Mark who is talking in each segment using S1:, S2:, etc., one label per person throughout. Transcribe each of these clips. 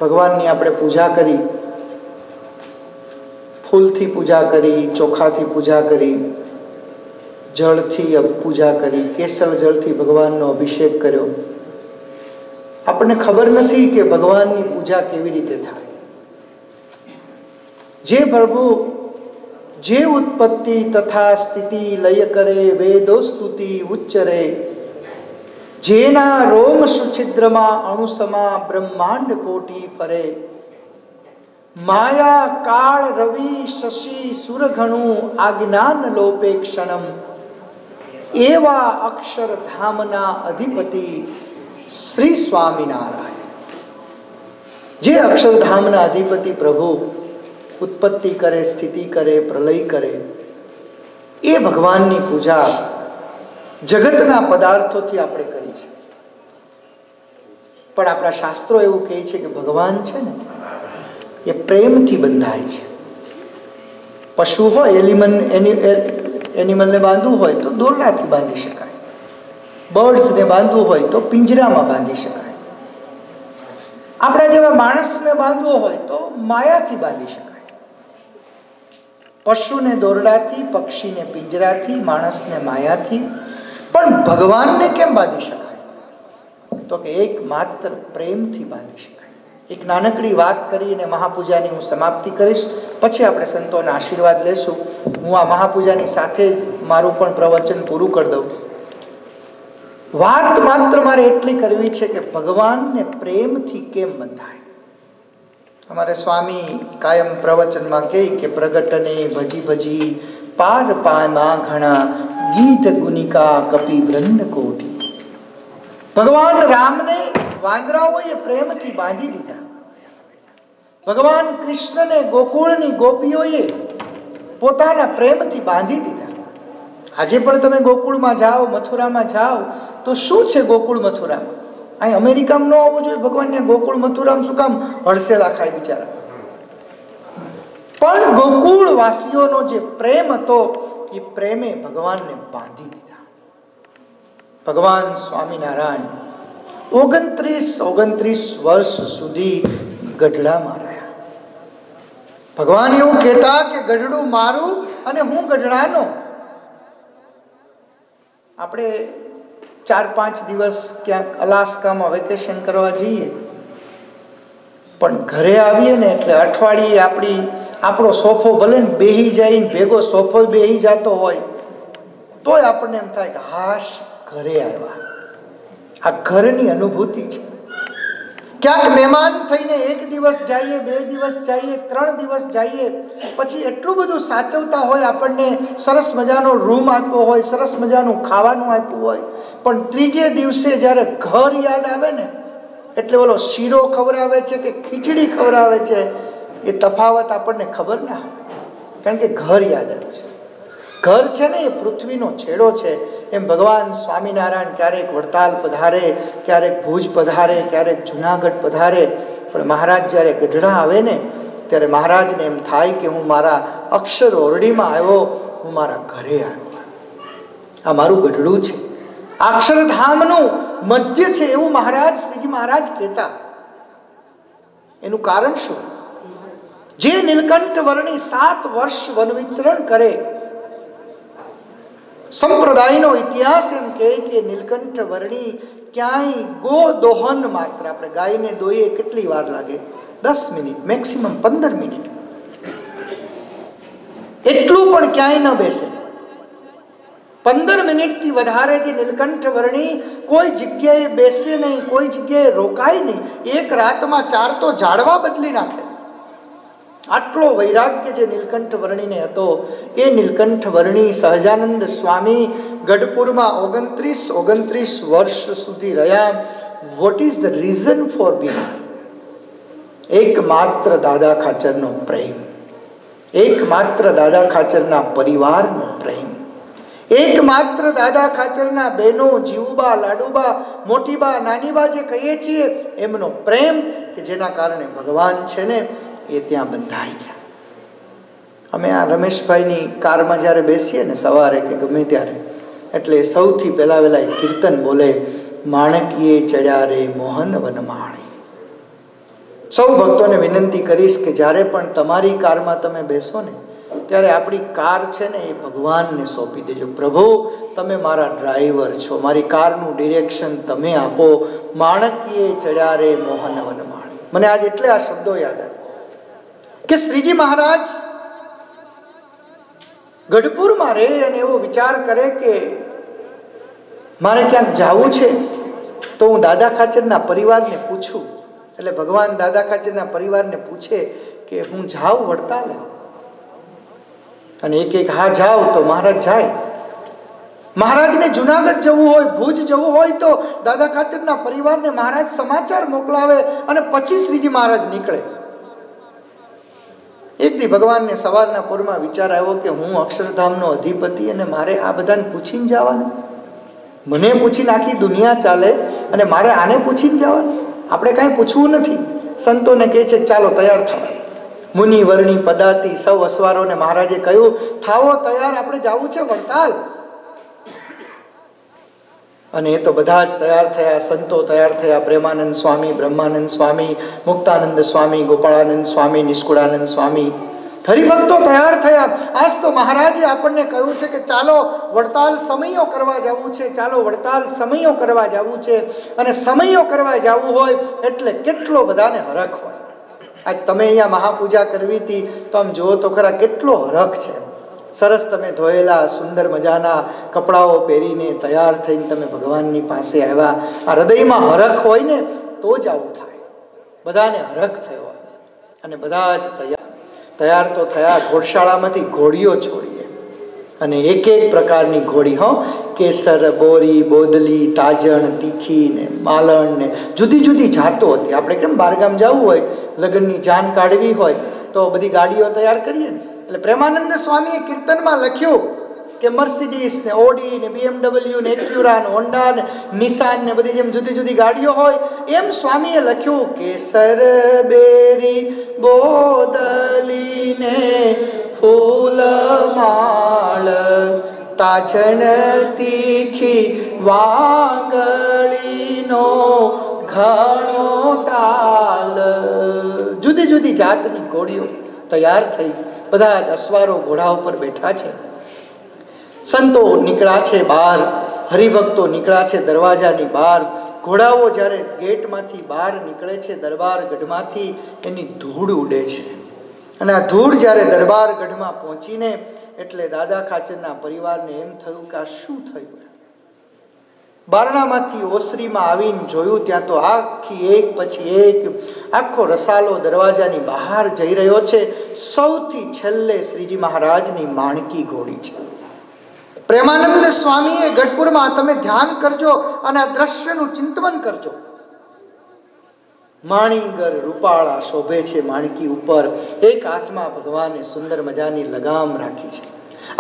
S1: ભગવાનની આપણે પૂજા કરી, ફૂલથી પૂજા કરી, ચોખાથી પૂજા કરી, જળથી પૂજા કરી, કેસર જળથી ભગવાનનો અભિષેક કર્યો. આપણને ખબર નથી કે ભગવાનની પૂજા કેવી રીતે થાય. જે પ્રભુ જે ઉત્પત્તિ તથા સ્થિતિ લય કરે, વેદો સ્તુતિ ઉચ્ચરે, જેના રોમ સુછિદ્રમાં અણુસમા બ્રહ્માંડ કોટી ફરે, માયા કાળ રવિ શશી સુરઘણું આજ્ઞાન લોપે ક્ષણમ, એવા અક્ષરધામના અધિપતિ શ્રી સ્વામિનારાયણ. જે અક્ષરધામના અધિપતિ પ્રભુ ઉત્પત્તિ કરે, સ્થિતિ કરે, પ્રલય કરે, એ ભગવાનની પૂજા જગતના પદાર્થોથી આપણે કરી છે. પણ આપણા શાસ્ત્રો એવું કહે છે કે ભગવાન છે ને એ પ્રેમથી બંધાય છે. પશુ હોય, એનિમલને બાંધવું હોય તો દોરડાથી બાંધી શકાય, બર્ડ્સને બાંધવું હોય તો પિંજરામાં બાંધી શકાય, આપણા જેવા માણસને બાંધવો હોય તો માયાથી બાંધી શકાય. પશુને દોરડાથી, પક્ષીને પિંજરાથી, માણસને માયાથી, પણ ભગવાનને કેમ બાંધી શકાય? તો કે એક માત્ર પ્રેમથી બાંધી શકાય. એક નાનકડી વાત કરીને મહાપૂજાની હું સમાપ્તિ કરીશ, પછી આપણે સંતોના આશીર્વાદ લેશું. હું આ મહાપૂજાની સાથે જ મારું પણ પ્રવચન પૂરું કરી દઉં. વાત માત્ર મારે એટલી કરવી છે કે ભગવાનને પ્રેમથી કેમ બંધાય. અમારે સ્વામી કાયમ પ્રવચનમાં કહે કે પ્રગટને ભજી ભજી પાર પામાં ઘણા, ગીત ગુનિકા કપી વૃંદ કોટી. ભગવાન રામને વાંદરાઓએ પ્રેમથી બાંધી દીધા. ભગવાન કૃષ્ણને ગોકુળની ગોપીઓએ પોતાના પ્રેમથી બાંધી દીધા. આજે પણ તમે ગોકુળમાં જાઓ, મથુરામાં જાઓ તો શું છે ગોકુળ મથુરામાં? અહીં અમેરિકામાં ન આવવું જોઈએ ભગવાનને. ગોકુળ મથુરામાં શું કામ હડસેલા ખાય બિચારા? પણ ગોકુળ વાસીઓનો જે પ્રેમ હતો એ પ્રેમે ભગવાનને બાંધી દીધા. ભગવાન સ્વામિનારાયણ 29 વર્ષ સુધી ગઢડામાં રહ્યા. ભગવાન એવું કહેતા કે ગઢડું મારું અને હું ગઢડાનો. આપણે 4-5 દિવસ ક્યાંક અલાસ્કામાં વેકેશન કરવા જઈએ, પણ ઘરે આવીએ ને એટલે અઠવાડિયે આપણો સોફો ભલે ને બેહી જાય ને ભેગો સોફો બેહી જતો હોય તોય આપણને એમ થાય કે હાશ ઘરે આવ્યા. આ ઘરની અનુભૂતિ છે. ક્યાંક મહેમાન થઈને 1 દિવસ જઈએ, 2 દિવસ જઈએ, 3 દિવસ જઈએ, પછી એટલું બધું સાચવતા હોય, આપણને સરસ મજાનો રૂમ આપ્યો હોય, સરસ મજાનું ખાવાનું આપ્યું હોય, પણ 3જે દિવસે જ્યારે ઘર યાદ આવે ને, એટલે ઓલો શીરો ખવડાવે છે કે ખીચડી ખવડાવે છે એ તફાવત આપણને ખબર ના હોય, કારણ કે ઘર યાદ આવે છે. ઘર છે ને એ પૃથ્વીનો છેડો છે. એમ ભગવાન સ્વામિનારાયણ ક્યારેક વડતાલ પધારે, ક્યારેક ભુજ પધારે, ક્યારેક જુનાગઢ પધારે, પણ મહારાજ જ્યારે ગઢડા આવે ને ત્યારે મહારાજને એમ થાય કે હું મારા અક્ષર ઓરડીમાં આવ્યો, હું મારા ઘરે આવ્યો. આ મારું ગઢડું છે, અક્ષરધામનું મધ્ય છે એવું મહારાજ શ્રીજી મહારાજ કહેતા. એનું કારણ શું? જે નીલકંઠ વર્ણી 7 વર્ષ વન વિચરણ કરે, સંપ્રદાયનો ઇતિહાસ એમ કહે કે નીલકંઠ વર્ણી ક્યાંય ગો દોહન માત્ર, આપણે ગાયને દોઈએ કેટલી વાર લાગે? 10 મિનિટ, મેક્સિમમ 15 મિનિટ, એટલું પણ ક્યાંય ન બેસે. 15 મિનિટથી વધારે જે નીલકંઠ વર્ણી કોઈ જગ્યાએ બેસે નહીં, કોઈ જગ્યાએ રોકાય નહીં. એક રાતમાં 4 તો ઝાડવા બદલી નાખે. આટલો વૈરાગ્ય જે નીલકંઠ વર્ણીને હતો, એ નીલકંઠ વર્ણી સહજાનંદ સ્વામી ગઢપુરમાં 29 વર્ષ સુધી રહ્યા. What is the reason four behind? એકમાત્ર દાદા ખાચરનો પ્રેમ, એકમાત્ર દાદા ખાચરના પરિવારનો પ્રેમ, એકમાત્ર દાદા ખાચરના બહેનો જીવુબા, લાડુબા, મોટીબા, નાનીબા જે કહીએ છીએ એમનો પ્રેમ, કે જેના કારણે ભગવાન છે ને એ ત્યાં બંધાઈ ગયા. અમે આ રમેશભાઈની કારમાં જ્યારે બેસીએ ને સવારે કે ગમે ત્યારે, એટલે સૌથી પહેલા વહેલા કીર્તન બોલે, માણકીએ ચડ્યા રે મોહન વનમાળી. સૌ ભક્તોને વિનંતી કરીશ કે જ્યારે પણ તમારી કારમાં તમે બેસો ને ત્યારે આપણી કાર છે ને એ ભગવાનને સોંપી દેજો. પ્રભુ, તમે મારા ડ્રાઈવર છો, મારી કારનું ડિરેક્શન તમે આપો. માણકીએ ચડ્યા રે મોહન વનમાળી. મને આજ એટલે આ શબ્દો યાદ આવ્યા કે શ્રીજી મહારાજ ગઢપુરમાં રહે અને એવો વિચાર કરે કે મારે ક્યાંક જવું છે તો હું દાદા ખાચરના પરિવારને પૂછું. એટલે ભગવાન દાદા ખાચરના પરિવારને પૂછે કે હું જાઉં વડતાલ? અને એક હા જાવ તો મહારાજ જાય. મહારાજને જુનાગઢ જવું હોય, ભુજ જવું હોય તો દાદા ખાચરના પરિવારને મહારાજ સમાચાર મોકલાવે અને પછી શ્રીજી મહારાજ નીકળે. એક દી ભગવાનને સવારના પોરમાં વિચાર આવ્યો કે હું અક્ષરધામનો અધિપતિ અને મારે આ બધાને પૂછીને જવાનું. મને પૂછીને આખી દુનિયા ચાલે અને મારે આને પૂછીને જવાનું? આપણે કાંઈ પૂછવું નથી. સંતોને કહે છે ચાલો તૈયાર થવા. મુનિ વર્ણી પદાતી સૌ અસવારોને મહારાજે કહ્યું થાવો તૈયાર, આપણે જવું છે વડતાલ. અને એ તો બધા જ તૈયાર થયા. સંતો તૈયાર થયા. પ્રેમાનંદ સ્વામી, બ્રહ્માનંદ સ્વામી, મુક્તાનંદ સ્વામી, ગોપાળાનંદ સ્વામી, નિષ્કુળાનંદ સ્વામી, હરિભક્તો તૈયાર થયા. આજ તો મહારાજે આપણને કહ્યું છે કે ચાલો વડતાલ સમયો કરવા જવું છે, ચાલો વડતાલ સમયો કરવા જવું છે. અને સમયો કરવા જવું હોય એટલે કેટલો બધાને હરખ હોય. આજ તમે અહીંયા મહાપૂજા કરવી હતી તો આમ જુઓ તો ખરા કેટલો હરખ છે. સરસ તમે ધોયેલા સુંદર મજાના કપડાઓ પહેરીને તૈયાર થઈને તમે ભગવાનની પાસે આવ્યા. આ હૃદયમાં હરખ હોય ને તો જ આવું થાય. બધાને હરખ થયો અને બધા જ તૈયાર તો થયા. ઘોડશાળામાંથી ઘોડીઓ છોડીએ અને એક એક પ્રકારની ઘોડી, કેસર, બોરી, બોદલી, તાજણ, તીખી ને માલણ ને જુદી જુદી જાતો હતી. આપણે કેમ બહારગામ જવું હોય, લગ્નની જાન કાઢવી હોય તો બધી ગાડીઓ તૈયાર કરીએ ને. એટલે પ્રેમાનંદ સ્વામીએ કીર્તનમાં લખ્યું કે મર્સિડીઝ ને ઓડી ને BMW ને એક્યુરા ને હોન્ડા ને નિસાન ને બધી જેમ જુદી જુદી ગાડીઓ હોય એમ સ્વામીએ લખ્યું કેસર, બેરી, બોદલી ને ફૂલમાળ, તાજણ, તીખી, વાંગળીનો ઘણો તાલ. જુદી જુદી જાતની ઘોડીઓ તૈયાર થઈ. બધા જ અસવારો ઘોડા ઉપર બેઠા છે. સંતો નીકળ્યા છે બહાર, હરિભક્તો નીકળ્યા છે દરવાજાની બહાર. ઘોડાઓ જ્યારે ગેટમાંથી બહાર નીકળે છે દરબાર ગઢમાંથી, એની ધૂળ ઉડે છે. અને આ ધૂળ જ્યારે દરબાર ગઢમાં પહોંચીને એટલે દાદા ખાચરના પરિવારને એમ થયું કે આ શું થયું. બારણામાંથી ઓસરીમાં આવીને જોયું ત્યાં તો આખી એક પછી એક આખો રસાલો દરવાજાની બહાર જઈ રહ્યો છે. સૌથી છેલ્લે શ્રીજી મહારાજની માણકી ઘોડી છે. પ્રેમાનંદ સ્વામીએ ગઢપુરમાં, તમે ધ્યાન કરજો અને આ દ્રશ્યનું ચિંતન કરજો. માણીગર રૂપાળા શોભે છે માણકી ઉપર. એક હાથમાં ભગવાને સુંદર મજાની લગામ રાખી છે.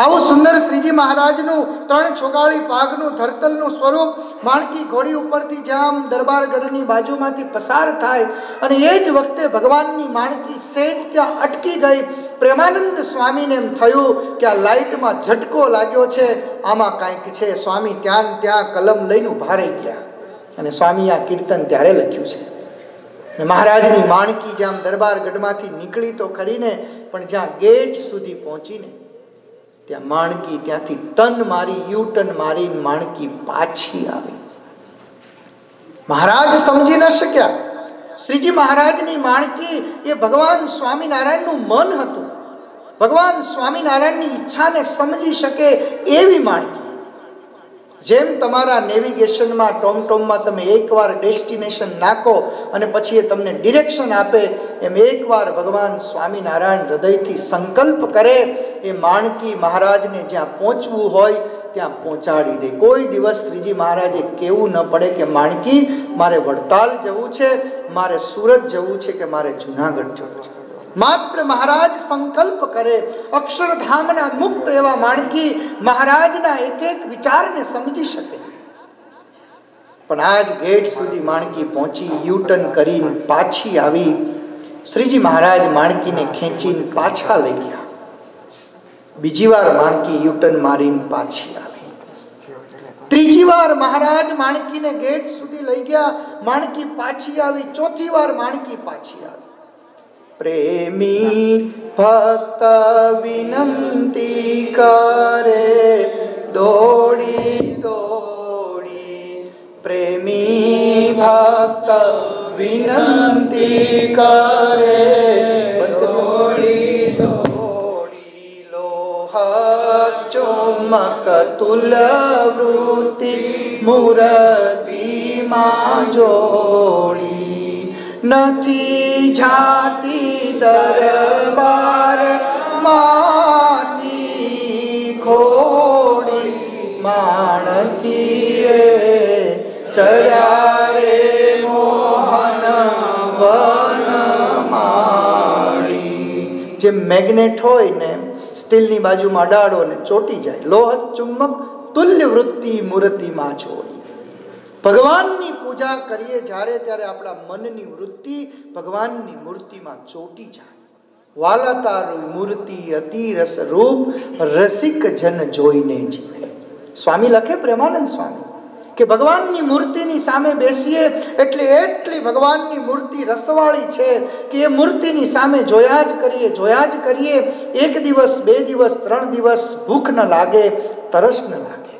S1: આવું સુંદર શ્રીજી મહારાજનું 3 છોગાળી પાગનું ધરતલનું સ્વરૂપ માણકી ઘોડી ઉપરથી જામ દરબાર ગઢની બાજુમાંથી પસાર થાય અને એ જ વખતે ભગવાનની માણકી સેજ ત્યાં અટકી ગઈ. પ્રેમાનંદ સ્વામીને એમ થયું કે આ લાઇટમાં ઝટકો લાગ્યો છે, આમાં કાંઈક છે. સ્વામી ત્યાં કલમ લઈને ઉભા રહી ગયા અને સ્વામી આ કીર્તન ત્યારે લખ્યું છે. મહારાજની માણકી જેમ દરબાર ગઢમાંથી નીકળી તો ખરીને, પણ જ્યાં ગેટ સુધી પહોંચીને ત્યાં માણકી ત્યાંથી ટર્ન મારી, યુ ટર્ન મારી માણકી પાછી આવી. મહારાજ સમજી ન શક્યા. શ્રીજી મહારાજની માણકી એ ભગવાન સ્વામિનારાયણનું મન હતું. ભગવાન સ્વામિનારાયણની ઈચ્છાને સમજી શકે એવી માણકી. જેમ તમારા નેવિગેશનમાં ટોમટોમમાં તમે એકવાર ડેસ્ટિનેશન નાખો અને પછી એ તમને ડિરેક્શન આપે, એમ એકવાર ભગવાન સ્વામિનારાયણ હૃદયથી સંકલ્પ કરે એ માણકી મહારાજને જ્યાં પહોંચવું હોય ત્યાં પહોંચાડી દે. કોઈ દિવસ શ્રીજી મહારાજે કહેવું ન પડે કે માણકી મારે વડતાલ જવું છે, મારે સુરત જવું છે કે મારે જુનાગઢ જવું છે. માત્ર મહારાજ સંકલ્પ કરે. અક્ષરધામના મુક્ત એવા માણકી મહારાજના એક એક વિચારને સમજી શકે. પણ આજ ગેટ સુધી માણકી પહોંચી, યુટર્ન કરીને પાછી આવી. શ્રીજી મહારાજ માણકીને ખેંચીને પાછા લઈ ગયા. બીજી વાર માણકી યુટર્ન મારીને પાછી આવી. ત્રીજી વાર મહારાજ માણકીને ગેટ સુધી લઈ ગયા. માણકી પાછી આવી. ચોથી વાર માણકી પાછી આવી. પ્રેમી ભક્ત વિનંતી કરે દોડી દોડી. પ્રેમી ભક્ત વિનંતી કરે દોડી દોડી. લોહસ ચુમ્બક તુલ વૃત્તિ મૂર્તિમાં જોડી. નથી જાતી દરબાર માતી ઘોડી. માણકીએ ચડ્યા રે મોહન વન માળી. જે મેગ્નેટ હોય ને સ્ટીલની બાજુમાં અડાડો ને ચોટી જાય. લોહ ચુંબક તુલ્ય વૃત્તિ મૂર્તિમાં જોડી. ભગવાનની પૂજા કરીએ જ્યારે ત્યારે આપણા મનની વૃત્તિ ભગવાનની મૂર્તિમાં ચોટી જાય. વાલા તારું મૂર્તિ અતિ રસ રૂપ રસિક જન જોઈને જીવે. સ્વામી લખે પ્રેમાનંદ સ્વામી કે ભગવાનની મૂર્તિની સામે બેસીએ એટલે એટલી ભગવાનની મૂર્તિ રસવાળી છે કે એ મૂર્તિની સામે જોયા જ કરીએ. એક દિવસ, 2 દિવસ, 3 દિવસ ભૂખ ન લાગે, તરસ ન લાગે.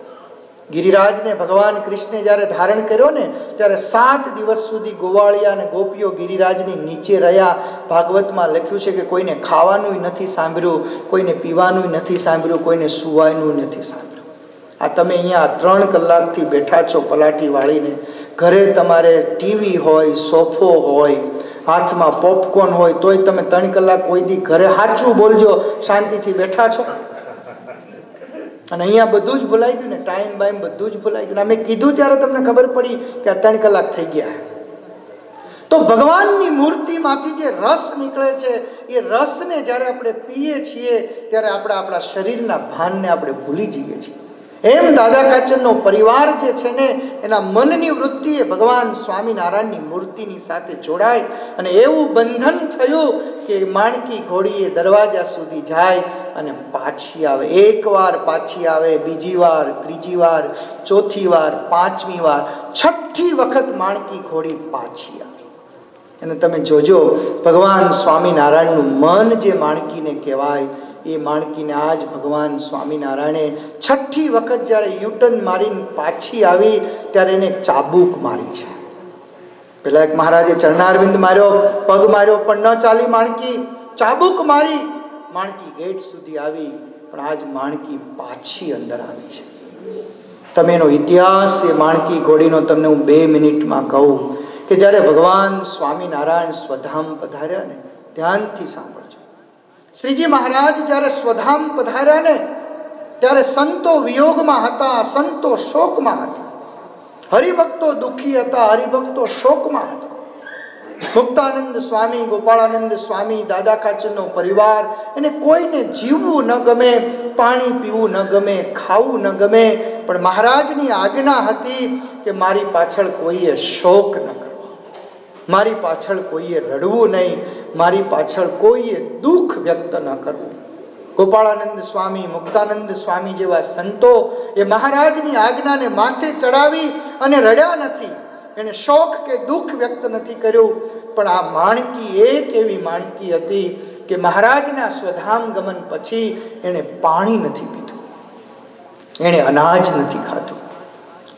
S1: ગિરિરાજને ભગવાન કૃષ્ણે જ્યારે ધારણ કર્યો ને ત્યારે 7 દિવસ સુધી ગોવાળિયા અને ગોપીઓ ગિરિરાજની નીચે રહ્યા. ભાગવતમાં લખ્યું છે કે કોઈને ખાવાનું નથી સાંભળ્યું, કોઈને પીવાનું નથી સાંભળ્યું, કોઈને સુવાનું નથી સાંભળ્યું. આ તમે અહીંયા 3 કલાકથી બેઠા છો પલાઠી વાળીને. ઘરે તમારે ટીવી હોય, સોફો હોય, હાથમાં પોપકોર્ન હોય, તોય તમે 3 કલાક કોઈ દી ઘરે સાચું બોલજો શાંતિથી બેઠા છો. અને અહીંયા બધું જ ભૂલાઈ ગયું ને, ટાઈમ બાઈમ બધું જ ભૂલાઈ ગયું. અમે કીધું ત્યારે તમને ખબર પડી કે આ 3 કલાક થઈ ગયા. તો ભગવાનની મૂર્તિમાંથી જે રસ નીકળે છે એ રસને જ્યારે આપણે પીએ છીએ ત્યારે આપણા શરીરના ભાનને આપણે ભૂલી જઈએ છીએ. એમ દાદા કાચરનો પરિવાર જે છે ને એના મનની વૃત્તિ એ ભગવાન સ્વામિનારાયણની મૂર્તિની સાથે જોડાય અને એવું બંધન થયું કે માણકી ઘોડીએ દરવાજા સુધી જાય અને પાછી આવે. 1 વાર પાછી આવે, 2જી વાર, 3જી વાર, 4થી વાર, 5મી વાર, 6ઠી વખત માણકી ઘોડી પાછી આવે. અને તમે જોજો ભગવાન સ્વામિનારાયણનું મન જે માણકીને કહેવાય એ માણકીને આજ ભગવાન સ્વામિનારાયણે 6ઠી વખત જ્યારે યુટર્ન મારીને પાછી આવી ત્યારે એને ચાબુક મારી છે. પેલા એક મહારાજે ચરણારવિંદ માર્યો, પગ માર્યો, પણ ન ચાલી માણકી. ચાબુક મારી, માણકી ગેટ સુધી આવી, પણ આજ માણકી પાછી અંદર આવી છે. તમે એનો ઇતિહાસ એ માણકી ઘોડીનો તમને હું 2 મિનિટમાં કહું કે જ્યારે ભગવાન સ્વામિનારાયણ સ્વધામ પધાર્યા ને, ધ્યાનથી સાંભળજો. શ્રીજી મહારાજ જ્યારે સ્વધામ પધાર્યા ને ત્યારે સંતો વિયોગમાં હતા, સંતો શોકમાં હતા, હરિભક્તો દુઃખી હતા, હરિભક્તો શોકમાં હતા. મુક્તાનંદ સ્વામી, ગોપાળાનંદ સ્વામી, દાદા કાચરનો પરિવાર, એને કોઈને જીવવું ન ગમે, પાણી પીવું ન ગમે, ખાવું ન ગમે, પણ મહારાજની આજ્ઞા હતી કે મારી પાછળ કોઈએ શોક ન કરવો, મારી પાછળ કોઈએ રડવું નહીં, મારી પાછળ કોઈએ દુઃખ વ્યક્ત ન કરવું. ગોપાળાનંદ સ્વામી, મુક્તાનંદ સ્વામી જેવા સંતો એ મહારાજની આજ્ઞાને માથે ચડાવી અને રડ્યા નથી, એને શોક કે દુઃખ વ્યક્ત નથી કર્યું. પણ આ માણકી એક એવી માણકી હતી કે મહારાજના સ્વધામ ગમન પછી એને પાણી નથી પીધું, એને અનાજ નથી ખાધું.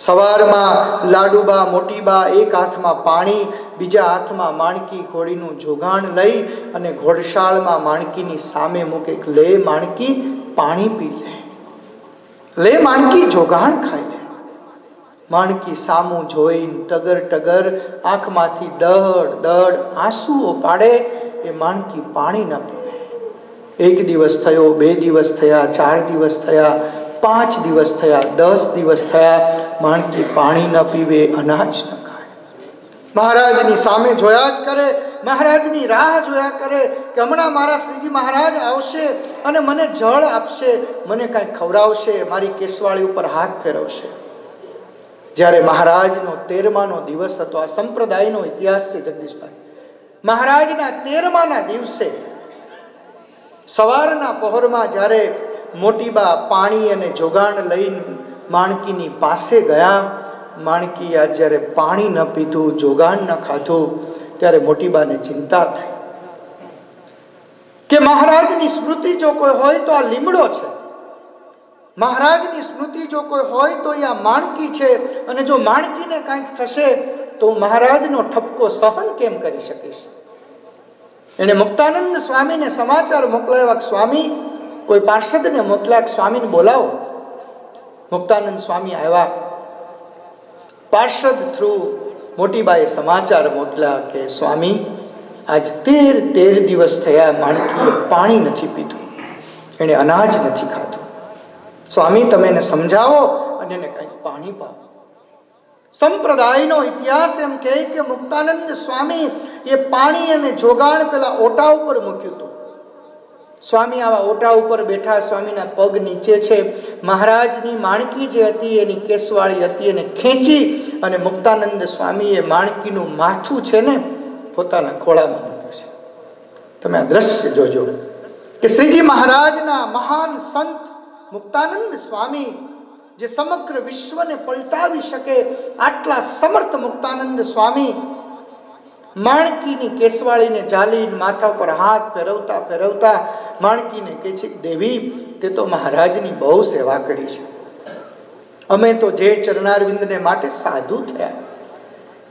S1: સવારમાં લાડુબા, મોટીબા એક હાથમાં પાણી, બીજા હાથમાં માણકી ઘોડીનું જોગાણ લઈ અને ઘોડશાળમાં માણકીની સામે મૂકે, લે માણકી પાણી પી લે, લે માણકી જોગાણ ખાઈ લે. માણકી સામું જોઈને ટગર ટગર આંખમાંથી દડ દડ આંસુઓ પાડે, એ માણકી પાણી ન પીવે. 1 દિવસ થયો, 2 દિવસ થયા, 4 દિવસ થયા, 5 દિવસ થયા, 10 દિવસ થયા, માણકી પાણી ન પીવે, અનાજ ન ખાય. મહારાજની સામે જોયા જ કરે, મહારાજની રાહ જોયા કરે કે હમણાં મારા શ્રીજી મહારાજ આવશે અને મને જળ આપશે, મને કાંઈ ખવડાવશે, મારી કેસવાળી ઉપર હાથ ફેરવશે. જ્યારે મહારાજનો 13માનો દિવસ હતો, આ સંપ્રદાયનો ઇતિહાસ છે જગદીશભાઈ. મહારાજના 13માના દિવસે સવારના પહોરમાં જ્યારે મોટીબા પાણી અને જોગાણ લઈને માણકીની પાસે ગયા. માણકી આ જ્યારે પાણી ન પીધું, જોગાણ ન ખાધું, ત્યારે મોટીબાને ચિંતા થઈ કે મહારાજની સ્મૃતિ જો કોઈ હોય તો આ લીમડો છે, મહારાજની સ્મૃતિ જો કોઈ હોય તો આ માણકી છે, અને જો માણકીને કાંઈક થશે તો મહારાજનો ઠપકો સહન કેમ કરી શકીશ. એને મુક્તાનંદ સ્વામીને સમાચાર મોકલાવ્યા, સ્વામી કોઈ પાર્ષદને મોકલ્યા, સ્વામીને બોલાવો. મુક્તાનંદ સ્વામી આવ્યા. પાર્ષદ થ્રુ મોટીબાએ સમાચાર મોકલ્યા કે સ્વામી આજ 13 દિવસ થયા, માણકીએ પાણી નથી પીધું, એને અનાજ નથી ખાધું. સ્વામી તમે એને સમજાવો અને એને કંઈક પાણી પાવો. સંપ્રદાયનો ઇતિહાસ એમ કહે કે મુક્તાનંદ સ્વામી એ પાણી અને જોગાણ પેલા ઓટા ઉપર મૂક્યું હતું. સ્વામી આવા ઓટા ઉપર બેઠા, સ્વામીના પગ નીચે છે. મહારાજની માણકી જે હતી એની કેસવાળી હતી, એને ખેંચી અને મુક્તાનંદ સ્વામીએ માણકીનું માથું છે ને પોતાના ખોળામાં મૂક્યું છે. તમે આ દ્રશ્ય જોજો કે શ્રીજી મહારાજના મહાન સંત મુક્તાનંદ સ્વામી જે સમગ્ર વિશ્વને પલટાવી શકે આટલા સમર્થ મુક્તાનંદ સ્વામી માણકીની કેસવાળીને ઝાલીને માથા પર હાથ ફેરવતા ફેરવતા માણકીને કહે છે, દેવી તે તો મહારાજની બહુ સેવા કરી છે. અમે તો જે ચરણારવિંદને માટે સાધુ થયા,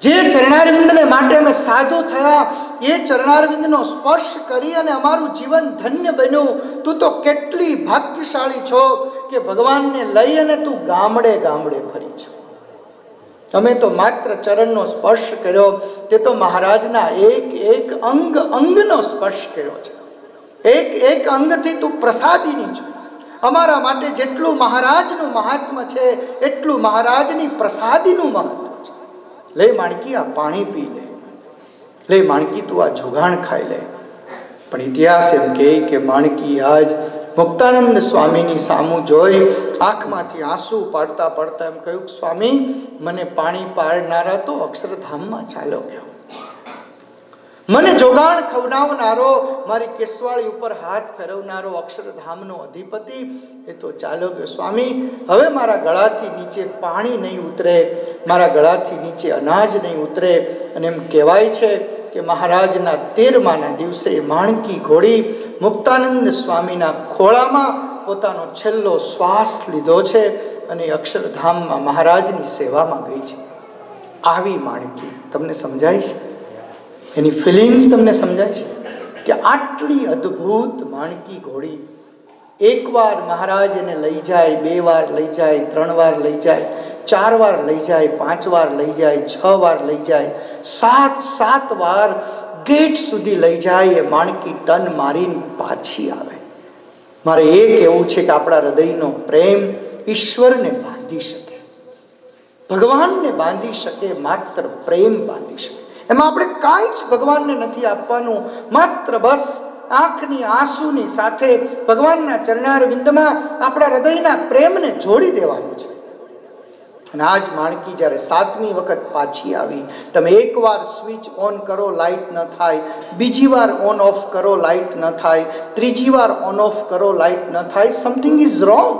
S1: જે ચરણારવિંદને માટે અમે સાધુ થયા, એ ચરણારવિંદનો સ્પર્શ કરી અને અમારું જીવન ધન્ય બન્યું. તું તો કેટલી ભાગ્યશાળી છો કે ભગવાનને લઈ અને તું ગામડે ગામડે ફરી છો. અમે તો માત્ર ચરણનો સ્પર્શ કર્યો, તે તો મહારાજના એક અંગનો સ્પર્શ કર્યો છે. એક અંગથી તું પ્રસાદીની છો. અમારા માટે જેટલું મહારાજનું મહાત્મ્ય છે એટલું મહારાજની પ્રસાદીનું મહત્વ છે. લે માણકી આ પાણી પી લે, લે માણકી તું આ જોગાણ ખાઈ લે. પણ ઇતિહાસ એમ કહે કે માણકી આજ મુક્તાનંદ સ્વામીની સામું જોઈ આંખમાંથી આંસુ પાડતા પાડતા એમ કહ્યું, સ્વામી મને પાણી પાડનારા તો અક્ષરધામમાં ચાલ્યો ગયો, મને જોગાણ ખવડાવનારો, મારી કેસવાળી ઉપર હાથ ફેરવનારો અક્ષરધામનો અધિપતિ એ તો ચાલ્યો ગયો. સ્વામી હવે મારા ગળાથી નીચે પાણી નહીં ઉતરે, મારા ગળાથી નીચે અનાજ નહીં ઉતરે. અને એમ કહેવાય છે કે મહારાજના 13માના દિવસે માણકી ઘોડી મુક્તાનંદ સ્વામીના ખોળામાં પોતાનો છેલ્લો શ્વાસ લીધો છે અને અક્ષરધામમાં મહારાજની સેવામાં ગઈ છે. આવી માણકી તમને સમજાય છે? એની ફિલિંગ્સ તમને સમજાય છે કે આટલી અદ્ભુત માણકી ઘોડી એકવાર મહારાજ એને લઈ જાય, 2 વાર લઈ જાય, 3 વાર લઈ જાય, 4 વાર લઈ જાય, 5 વાર લઈ જાય, 6 વાર લઈ જાય, 7 વાર ગેટ સુધી લઈ જાય, એ માણકી ટન મારીને પાછી આવે. મારે એ કહેવું છે કે આપણા હૃદયનો પ્રેમ ઈશ્વરને બાંધી શકે, ભગવાનને બાંધી શકે, માત્ર પ્રેમ બાંધી શકે. એમાં આપણે કાંઈ જ ભગવાનને નથી આપવાનું, માત્ર બસ આંખની આંસુની સાથે ભગવાનના ચરણારવિંદમાં આપણા હૃદયના પ્રેમને જોડી દેવાનું છે. અને આજ માણકી જ્યારે 7મી વખત પાછી આવી, તમે એકવાર સ્વિચ ઓન કરો લાઇટ ન થાય, બીજી વાર ઓન ઓફ કરો લાઇટ ન થાય, ત્રીજી વાર ઓન ઓફ કરો લાઇટ ન થાય, સમથિંગ ઇઝ રોંગ.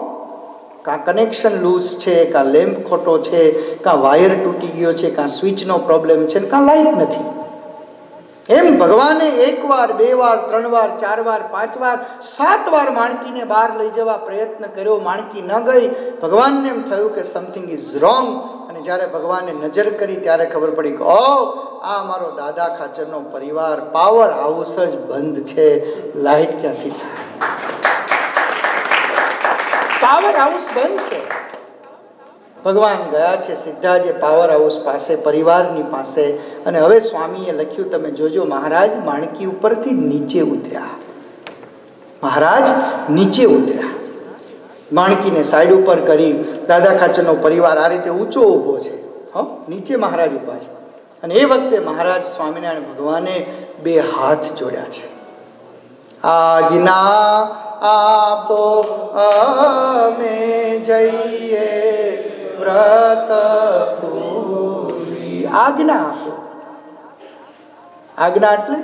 S1: કાં કનેક્શન લૂઝ છે, કાં લેમ્પ ખોટો છે, કાં વાયર તૂટી ગયો છે, કાં સ્વિચનો પ્રોબ્લેમ છે, કાં લાઇટ નથી. એમ ભગવાને 1 વાર, 2 વાર, 3 વાર, 4 વાર, 5 વાર, 7 વાર માણકીને બહાર લઈ જવા પ્રયત્ન કર્યો, માણકી ન ગઈ. ભગવાનને એમ થયું કે સમથિંગ ઇઝ રોંગ. અને જ્યારે ભગવાને નજર કરી ત્યારે ખબર પડી કે ઓ આ મારો દાદા ખાચરનો પરિવાર, પાવર હાઉસ જ બંધ છે, લાઇટ ક્યાંથી થાય? પાવર હાઉસ બંધ છે. ભગવાન ગયા છે સીધા જે પાવર હાઉસ પાસે, પરિવારની પાસે. અને હવે સ્વામીએ લખ્યું, તમે જોજો, મહારાજ માણકી ઉપરથી નીચે ઉતર્યા, મહારાજ નીચે ઉતર્યા, માણકીને સાઈડ ઉપર કરી. દાદા ખાચરનો પરિવાર આ રીતે ઊંચો ઊભો છે, નીચે મહારાજ ઊભા છે. અને એ વખતે મહારાજ સ્વામિનારાયણ ભગવાને 2 હાથ જોડ્યા છે. આજ્ઞા આપો અમે જઈએ વ્રત પૂરી. આજ્ઞા આપો. આજ્ઞા એટલે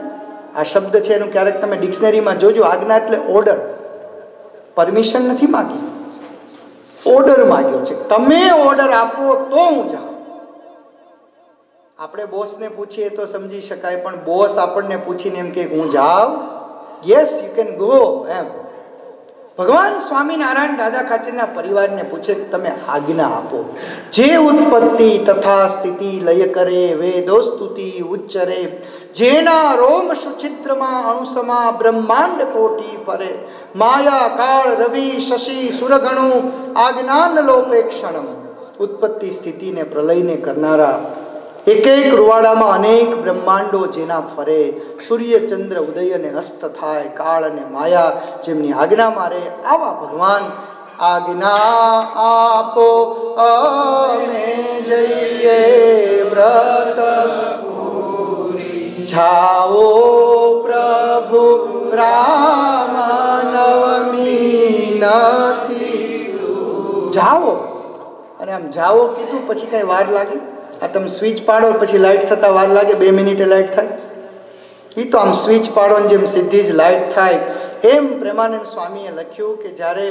S1: આ શબ્દ છે એનું ક્યારેક તમે ડિક્શનરીમાં જોજો. આજ્ઞા એટલે ઓર્ડર, પરમિશન નથી માગી, ઓર્ડર માંગ્યો છે, તમે ઓર્ડર આપો તો હું જાઉં. આપણે બોસને પૂછીએ તો સમજી શકાય, પણ બોસ આપણને પૂછીને એમ કે હું જાઉં, યસ યુ કેન ગો એમ. ભગવાન સ્વામિનારાયણ દાદા ખાચરના પરિવારને પૂછે કે તમે આજ્ઞા આપો. જે ઉત્પત્તિ તથા સ્થિતિ લય કરે વેદો સ્તુતિ ઉચ્ચરે, જેના રોમ સુછિદ્રમાં અણુસમા બ્રહ્માંડ કોટી ફરે, માયા કાળ રવિ શશી સુરગણુ આજ્ઞાન લોપેક્ષણમ. ઉત્પત્તિ સ્થિતિને પ્રલયને કરનારા, એક એક રૂવાડામાં અનેક બ્રહ્માંડો જેના ફરે, સૂર્ય ચંદ્ર ઉદય અને અસ્ત થાય, કાળ અને માયા જેમની આજ્ઞા મારે, આવા ભગવાન આજ્ઞા આપો અમે જઈએ વ્રત જાઓ પ્રભુ રામ નવમી નથી. જાઓ, અને આમ જાઓ કીધું પછી કઈ વાર લાગી? આ તમે સ્વિચ પાડો પછી લાઇટ થતા વાર લાગે? 2 મિનિટે લાઇટ થાય? એ તો આમ સ્વિચ પાડો ને જેમ સીધી જ લાઇટ થાય. એમ પ્રેમાનંદ સ્વામીએ લખ્યું કે જ્યારે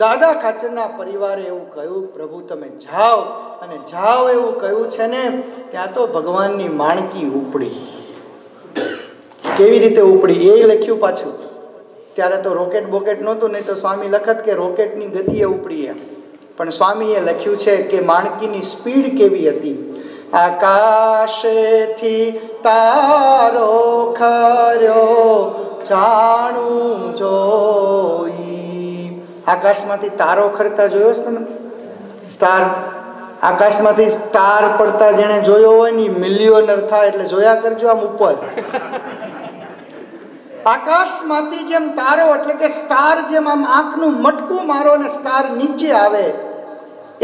S1: દાદા ખાચરના પરિવારે એવું કહ્યું પ્રભુ તમે જાઓ, અને જાઓ એવું કહ્યું છે ને, ત્યાં તો ભગવાનની માણકી ઉપડી. કેવી રીતે ઉપડી એ લખ્યું પાછું. ત્યારે તો રોકેટ બોકેટ નહોતું, નહીં તો સ્વામી લખત કે રોકેટની ગતિએ ઉપડી એમ. પણ સ્વામીએ લખ્યું છે કે માણકીની સ્પીડ કેવી હતી. આકાશેથી તારો ખર્યો જાણું જોઈ. આકાશમાંથી તારો ખરતા જોયો છે તમે? સ્ટાર, આકાશમાંથી સ્ટાર પડતા જેને જોયો હોય ને મિલિયનર થાય. એટલે જોયા કરજો આમ ઉપર. આકાશમાંથી જેમ તારો એટલે કે સ્ટાર જેમ આમ આંખનું મટકું મારો ને સ્ટાર નીચે આવે,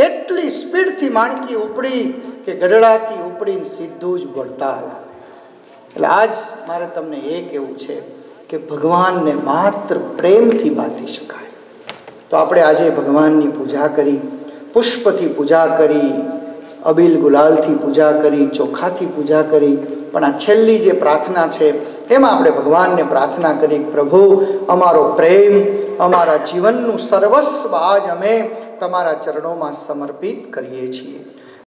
S1: એટલી સ્પીડથી માણકી ઉપડી કે ગઢડાથી ઉપડીને સીધું જ વળતા. એટલે આજ મારે તમને એ કહેવું છે કે ભગવાનને માત્ર પ્રેમથી બાંધી શકાય. તો આપણે આજે ભગવાનની પૂજા કરી, પુષ્પથી પૂજા કરી, અબીલ ગુલાલથી પૂજા કરી, ચોખાથી પૂજા કરી, પણ આ છેલ્લી જે પ્રાર્થના છે એમાં આપણે ભગવાનને પ્રાર્થના કરી, પ્રભુ અમારો પ્રેમ, અમારા જીવનનું સર્વસ્વ આજ અમે તમારા ચરણોમાં સમર્પિત કરીએ છીએ.